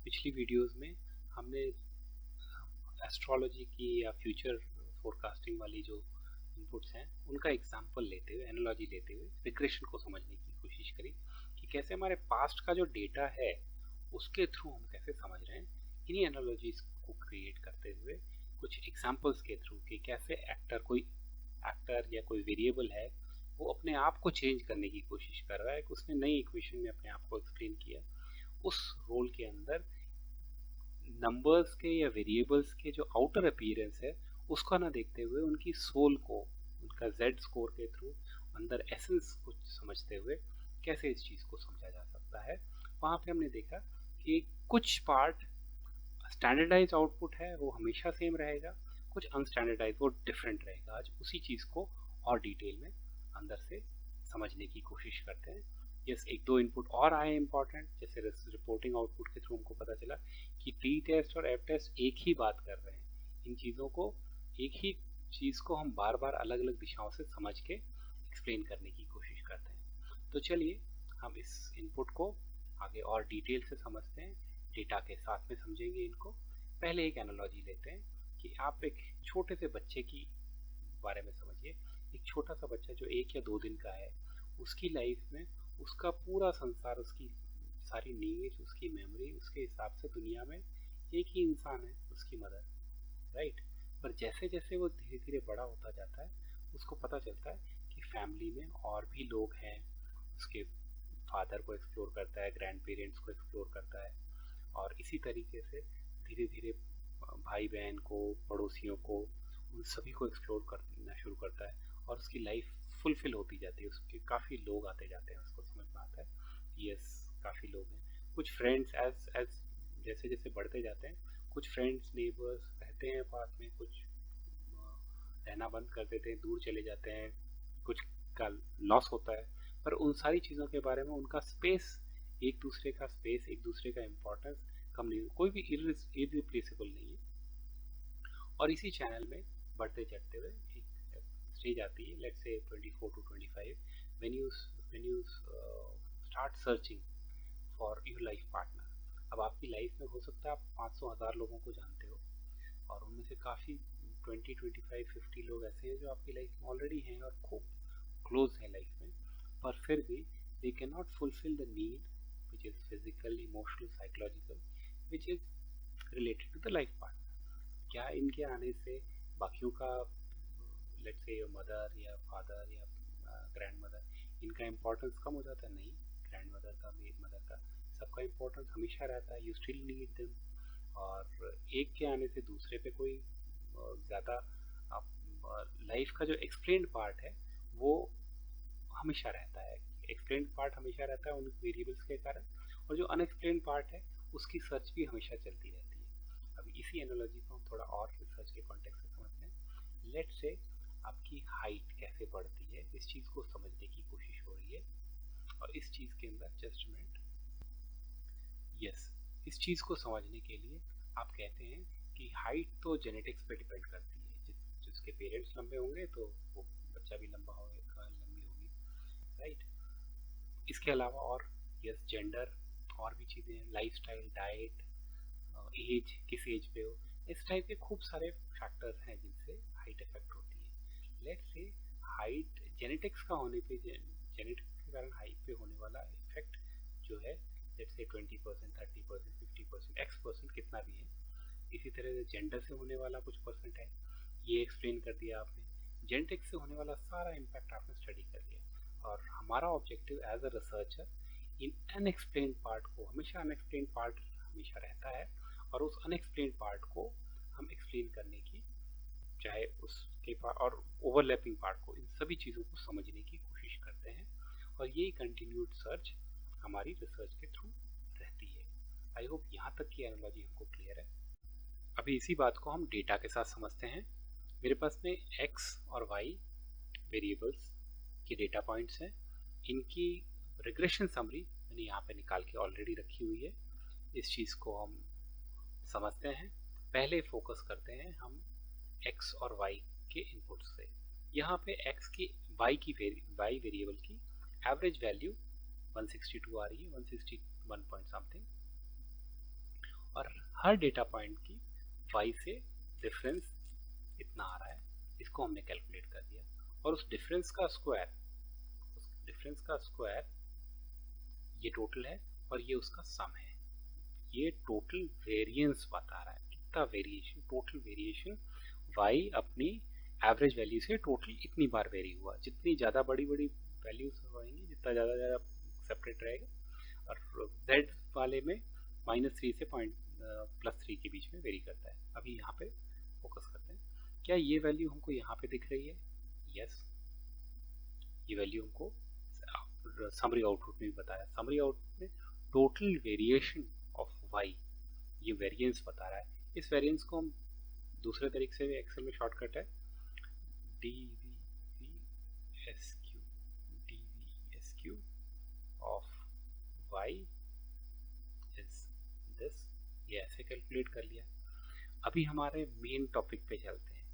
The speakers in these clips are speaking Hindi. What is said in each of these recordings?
पिछली वीडियोस में हमने एस्ट्रोलॉजी की या फ्यूचर फोरकास्टिंग वाली जो इनपुट्स हैं उनका एग्जांपल लेते हुए, एनालॉजी लेते हुए रिग्रेशन को समझने की कोशिश करी कि कैसे हमारे पास्ट का जो डेटा है उसके थ्रू हम कैसे समझ रहे हैं। इन्हीं एनालॉजीज को क्रिएट करते हुए कुछ एग्जांपल्स के थ्रू कि कैसे एक्टर या कोई वेरिएबल है वो अपने आप को चेंज करने की कोशिश कर रहा है, कि उसने नई इक्वेशन में अपने आप को एक्सप्लेन किया। उस रोल के अंदर नंबर्स के या वेरिएबल्स के जो आउटर अपीयरेंस है उसको ना देखते हुए उनकी सोल को, उनका जेड स्कोर के थ्रू अंदर एसेंस को समझते हुए कैसे इस चीज़ को समझा जा सकता है। वहाँ पे हमने देखा कि कुछ पार्ट स्टैंडर्डाइज आउटपुट है वो हमेशा सेम रहेगा, कुछ अनस्टैंडर्डाइज वो डिफरेंट रहेगा। आज उसी चीज़ को और डिटेल में अंदर से समझने की कोशिश करते हैं। यस, एक दो इनपुट और आए इंपॉर्टेंट, जैसे रिपोर्टिंग आउटपुट के थ्रू हमको पता चला कि टी टेस्ट और एफ टेस्ट एक ही बात कर रहे हैं। इन चीज़ों को, एक ही चीज़ को हम बार बार अलग अलग दिशाओं से समझ के एक्सप्लेन करने की कोशिश करते हैं। तो चलिए हम इस इनपुट को आगे और डिटेल से समझते हैं, डेटा के साथ में समझेंगे इनको। पहले एक एनालॉजी लेते हैं कि आप एक छोटे से बच्चे की बारे में समझिए। एक छोटा सा बच्चा जो 1 या 2 दिन का है, उसकी लाइफ में उसका पूरा संसार, उसकी सारी नीड्स, उसकी मेमोरी, उसके हिसाब से दुनिया में एक ही इंसान है, उसकी मदर, राइट। पर जैसे जैसे वो धीरे धीरे बड़ा होता जाता है उसको पता चलता है कि फैमिली में और भी लोग हैं। उसके फादर को एक्सप्लोर करता है, ग्रैंड पेरेंट्स को एक्सप्लोर करता है, और इसी तरीके से धीरे धीरे भाई बहन को, पड़ोसियों को, उन सभी को एक्सप्लोर करना शुरू करता है और उसकी लाइफ फुलफिल होती जाती है। उसके काफ़ी लोग आते जाते हैं, उसको समझ में आता है यस काफ़ी लोग हैं। कुछ फ्रेंड्स एज एज जैसे जैसे बढ़ते जाते हैं, कुछ फ्रेंड्स नेबर्स रहते हैं पास में, कुछ रहना बंद कर देते हैं, दूर चले जाते हैं, कुछ का लॉस होता है। पर उन सारी चीज़ों के बारे में उनका स्पेस, एक दूसरे का स्पेस, एक दूसरे का इम्पोर्टेंस कम नहीं, कोई भी इरिप्लेसेबल नहीं है। और इसी चैनल में बढ़ते चढ़ते हुए एक स्टेज आती है, let's say 24 to 25, when you start searching for your life partner. अब आपकी लाइफ में हो सकता है आप 500,000 लोगों को जानते हो, और उनमें से काफ़ी 20, 25, 50 लोग ऐसे हैं जो आपकी लाइफ में ऑलरेडी हैं और खूब क्लोज हैं लाइफ में, पर फिर भी they can not fulfil the need which is physical, emotional, psychological, which is related to the life partner. क्या इनके आने से बाकियों का, लेट्स से योर मदर या फादर या ग्रैंड मदर, इनका इम्पोर्टेंस कम हो जाता है? नहीं, ग्रैंड मदर का, मदर का, सबका इम्पोर्टेंस हमेशा रहता है। You still need them. और एक के आने से दूसरे पे कोई ज़्यादा लाइफ का जो एक्सप्लेन्ड पार्ट है वो हमेशा रहता है। एक्सप्लेन्ड पार्ट हमेशा रहता है उन वेरिएबल्स के कारण, और जो अनएक्सप्लेन्ड पार्ट है उसकी सर्च भी हमेशा चलती रहती है। अभी इसी एनालॉजी को हम थोड़ा और रिसर्च के कॉन्टेक्स्ट से समझते हैं। लेट्स से आपकी हाइट कैसे बढ़ती है, इस चीज़ को समझने की कोशिश हो रही है। और इस चीज़ के अंदर जस्ट मिनट, यस, इस चीज़ को समझने के लिए आप कहते हैं कि हाइट तो जेनेटिक्स पे डिपेंड करती है। जिसके पेरेंट्स लंबे होंगे तो वो बच्चा भी लंबा होगा, लंबी होगी, राइट। इसके अलावा और यस, जेंडर, और भी चीज़ें हैं, लाइफस्टाइल, डाइट, एज, किस एज पे हो, इस टाइप के खूब सारे फैक्टर्स हैं जिनसे हाइट इफेक्ट होती है। लेट्स से हाइट जेनेटिक्स का होने पे, जेनेटिक्स के कारण हाइट पे होने वाला इफेक्ट जो है, लेट्स से 20%, 30%, 50%, X% कितना भी है। इसी तरह से जेंडर से होने वाला कुछ परसेंट है, ये एक्सप्लेन कर दिया आपने। जेनेटिक्स से होने वाला सारा इम्पैक्ट आपने स्टडी कर लिया। और हमारा objective as a researcher in unexplained part को, हमेशा अनएक्सप्लेन्ड पार्ट हमेशा रहता है, और उस अनएक्सप्लेन्ड पार्ट को हम एक्सप्लेन करने की, चाहे उसके पार्ट और ओवरलैपिंग पार्ट को, इन सभी चीज़ों को समझने की कोशिश करते हैं। और यही कंटिन्यूड सर्च हमारी रिसर्च के थ्रू रहती है। आई होप यहाँ तक की एनालॉजी हमको क्लियर है। अभी इसी बात को हम डेटा के साथ समझते हैं। मेरे पास में x और y वेरिएबल्स के डेटा पॉइंट्स हैं। इनकी रिग्रेशन समरी मैंने यहाँ पे निकाल के ऑलरेडी रखी हुई है। इस चीज़ को हम समझते हैं। पहले फोकस करते हैं हम x और y के इनपुट्स से। यहाँ पे x की y वेरिएबल की एवरेज वैल्यू 162 आ रही है, 161 पॉइंट समथिंग। हर डेटा पॉइंट की y से डिफरेंस इतना आ रहा है, इसको हमने कैलकुलेट कर दिया। और उस डिफरेंस का स्क्वायर ये टोटल है और ये उसका सम है। ये टोटल वेरिएंस बता रहा है, कितना वेरिएशन, टोटल वेरिएशन y अपनी एवरेज वैल्यू से टोटल इतनी बार वेरी हुआ। जितनी ज़्यादा बड़ी बड़ी वैल्यूज होंगी, जितना ज़्यादा सेपरेट रहेगा। और z वाले में -3 से +3 के बीच में वेरी करता है। अभी यहाँ पे फोकस करते हैं, क्या ये वैल्यू हमको यहाँ पे दिख रही है? यस, ये वैल्यू हमको समरी आउटपुट में भी बताया। समरी आउटपुट में टोटल वेरिएशन ऑफ y, ये वेरिएंस बता रहा है। इस वेरिएंस को हम दूसरे तरीके से भी एक्सेल में शॉर्टकट है dvesq of y is this, ये ऐसे कैलकुलेट कर लिया। अभी हमारे मेन टॉपिक पे चलते हैं,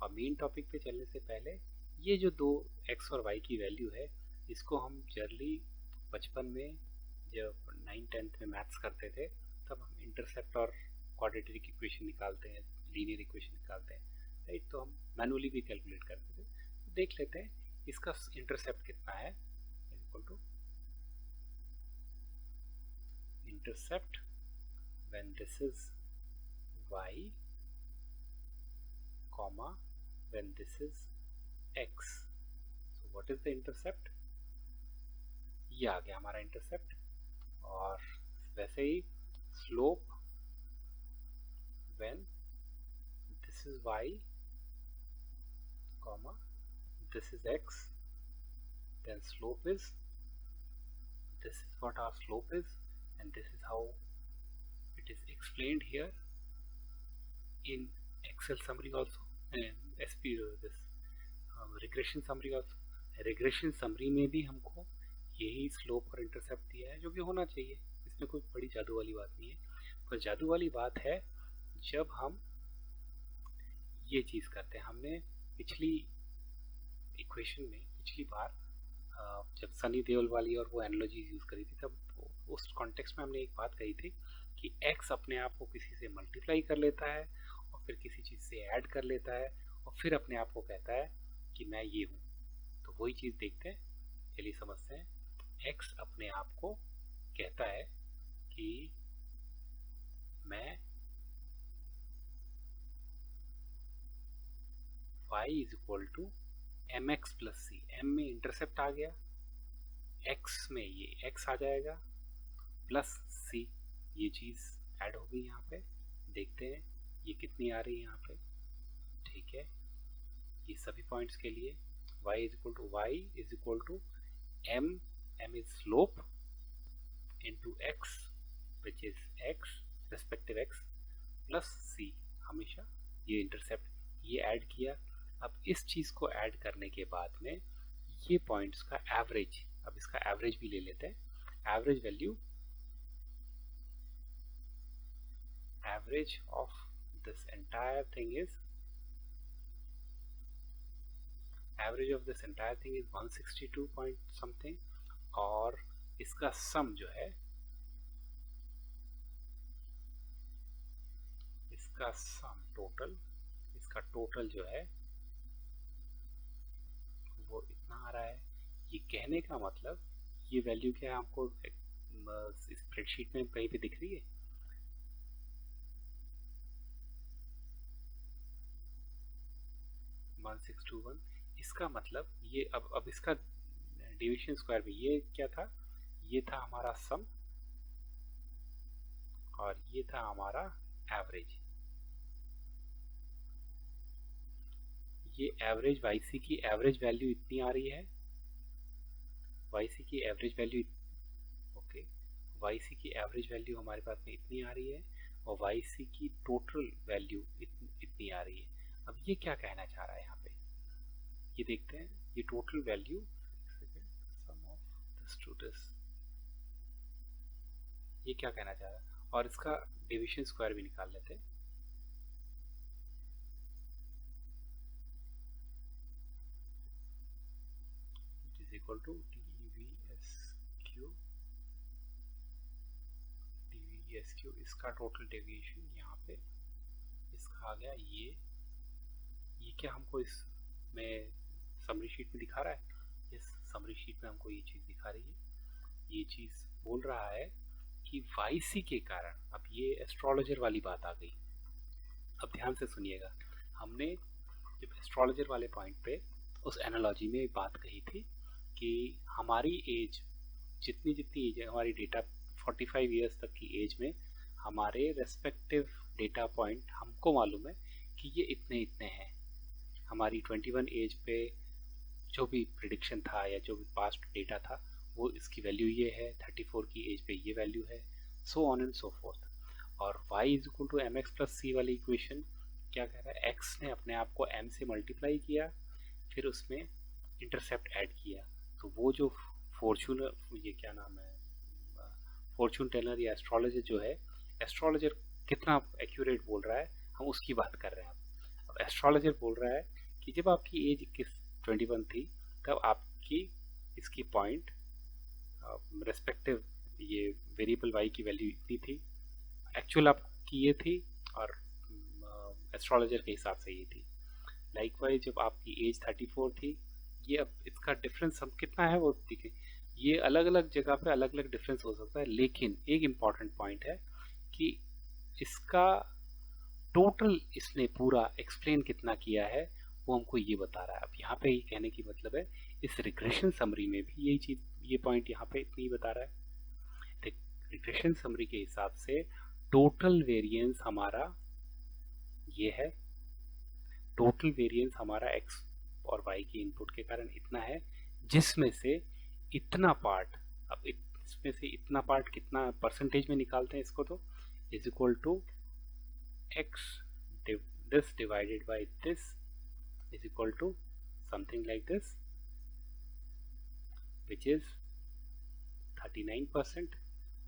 और मेन टॉपिक पे चलने से पहले ये जो दो x और y की वैल्यू है, इसको हम जनरली बचपन में जब 9th-10th में मैथ्स करते थे तब हम इंटरसेप्ट और क्वाड्रेटिक इक्वेशन निकालते हैं, लीनियर इक्वेशन निकालते हैं, राइट? तो हम मैनुअली भी कैलकुलेट करते थे। तो देख लेते हैं इसका इंटरसेप्ट कितना है। Equal to intercept when this is y, comma when this is x, so what is the intercept? ये आ गया हमारा इंटरसेप्ट। और वैसे ही slope when this is y, comma this is x, then slope is, this is what our slope is, and this is how it is explained here in Excel summary also, and SP this regression summary also। regression summary में भी हमको यही स्लोप और इंटरसेप्ट दिया है, जो कि होना चाहिए, इसमें कोई बड़ी जादू वाली बात नहीं है। पर जादू वाली बात है जब हम ये चीज़ करते हैं। हमने पिछली इक्वेशन में पिछली बार जब सनी देओल वाली और वो एनालॉजी यूज़ करी थी, तब उस कॉन्टेक्स्ट में हमने एक बात कही थी कि x अपने आप को किसी से मल्टीप्लाई कर लेता है और फिर किसी चीज़ से ऐड कर लेता है और फिर अपने आप को कहता है कि मैं ये हूँ। तो वही चीज़ देखते हैं, चलिए समझते हैं। x अपने आप को कहता है कि मैं y is equal to mx plus C, m में इंटरसेप्ट आ गया, x में ये x आ जाएगा, प्लस c, ये चीज़ ऐड हो गई यहाँ पे। देखते हैं ये कितनी आ रही है यहाँ पे, ठीक है? ये सभी पॉइंट्स के लिए y is equal to m, m is slope into x which is x, respective x, plus c, हमेशा ये इंटरसेप्ट ये ऐड किया। अब इस चीज़ को ऐड करने के बाद में ये पॉइंट्स का एवरेज, अब इसका एवरेज भी ले लेते हैं। Average value, average of this entire thing is, average of this entire thing is 162 point something, और इसका सम जो है, इसका सम टोटल, इसका टोटल जो है वो इतना आ रहा है। ये कहने का मतलब ये वैल्यू क्या है, हमको स्प्रेडशीट में कहीं पे दिख रही है? वन 621, इसका मतलब ये अब इसका डिवीजन स्क्वायर में ये क्या था, ये था हमारा सम और ये था हमारा एवरेज। ये एवरेज YC की एवरेज वैल्यू इतनी आ रही है, YC की एवरेज वैल्यू, ओके, YC की एवरेज वैल्यू हमारे पास में इतनी आ रही है और YC की टोटल वैल्यू इतनी आ रही है। अब ये क्या कहना चाह रहा है यहाँ पे, ये देखते हैं। ये total value, sum of this to this, ये क्या कहना चाह रहा है, और इसका डिवीजन स्क्वायर भी निकाल लेते हैं। It is equal to S Q, इसका टोटल डेविएशन यहाँ पे इसका आ गया ये क्या हमको इसमें समरी शीट में दिखा रहा है? इस समरी शीट में हमको ये चीज़ दिखा रही है। ये चीज़ बोल रहा है कि YC के कारण, अब ये एस्ट्रोलॉजर वाली बात आ गई। अब ध्यान से सुनिएगा, हमने जब एस्ट्रोलॉजर वाले पॉइंट पे उस एनालॉजी में बात कही थी कि हमारी एज जितनी जितनी एज है, हमारी डेटा 45 ईयर्स तक की एज में हमारे रेस्पेक्टिव डेटा पॉइंट हमको मालूम है कि ये इतने इतने हैं। हमारी 21 एज पे जो भी प्रिडिक्शन था या जो भी पास्ट डेटा था वो इसकी वैल्यू ये है, 34 की एज पे ये वैल्यू है, so on and so forth. और y is equal to M X plus C वाली इक्वेशन क्या कह रहा है? x ने अपने आप को m से मल्टीप्लाई किया, फिर उसमें इंटरसेप्ट ऐड किया, तो वो जो फॉर्चूनर, ये क्या नाम है, फॉर्चून टेलर या एस्ट्रोलॉजर जो है, एस्ट्रोलॉजर कितना एक्यूरेट बोल रहा है हम उसकी बात कर रहे हैं। अब एस्ट्रोलॉजर बोल रहा है कि जब आपकी एज 21 थी तब आपकी इसकी पॉइंट रेस्पेक्टिव ये वेरिएबल y की वैल्यू इतनी थी, एक्चुअल आपकी ये थी और एस्ट्रोलॉजर के हिसाब से ये थी। लाइकवाइज जब आपकी एज 34 थी, ये अब इसका डिफरेंस हम कितना है वो देखें। ये अलग अलग जगह पे अलग अलग डिफरेंस हो सकता है, लेकिन एक इम्पॉर्टेंट पॉइंट है कि इसका टोटल इसने पूरा एक्सप्लेन कितना किया है वो हमको ये बता रहा है। अब यहाँ पे ये कहने की मतलब है इस रिग्रेशन समरी में भी यही चीज, ये पॉइंट यहाँ पे इतनी बता रहा है। रिग्रेशन समरी के हिसाब से टोटल वेरिएंस हमारा ये है, टोटल वेरिएंस हमारा x और y के इनपुट के कारण इतना है, जिसमें से इतना पार्ट, अब इसमें से इतना पार्ट कितना परसेंटेज में निकालते हैं इसको, तो is equal to x this divided by this is equal to something like this, which is 39%,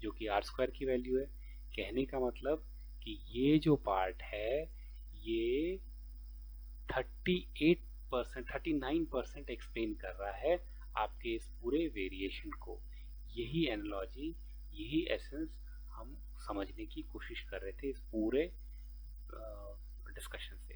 जो कि r स्क्वायर की वैल्यू है। कहने का मतलब कि ये जो पार्ट है ये 39% एक्सप्लेन कर रहा है आपके इस पूरे वेरिएशन को। यही एनालॉजी, यही एसेंस हम समझने की कोशिश कर रहे थे इस पूरे डिस्कशन से।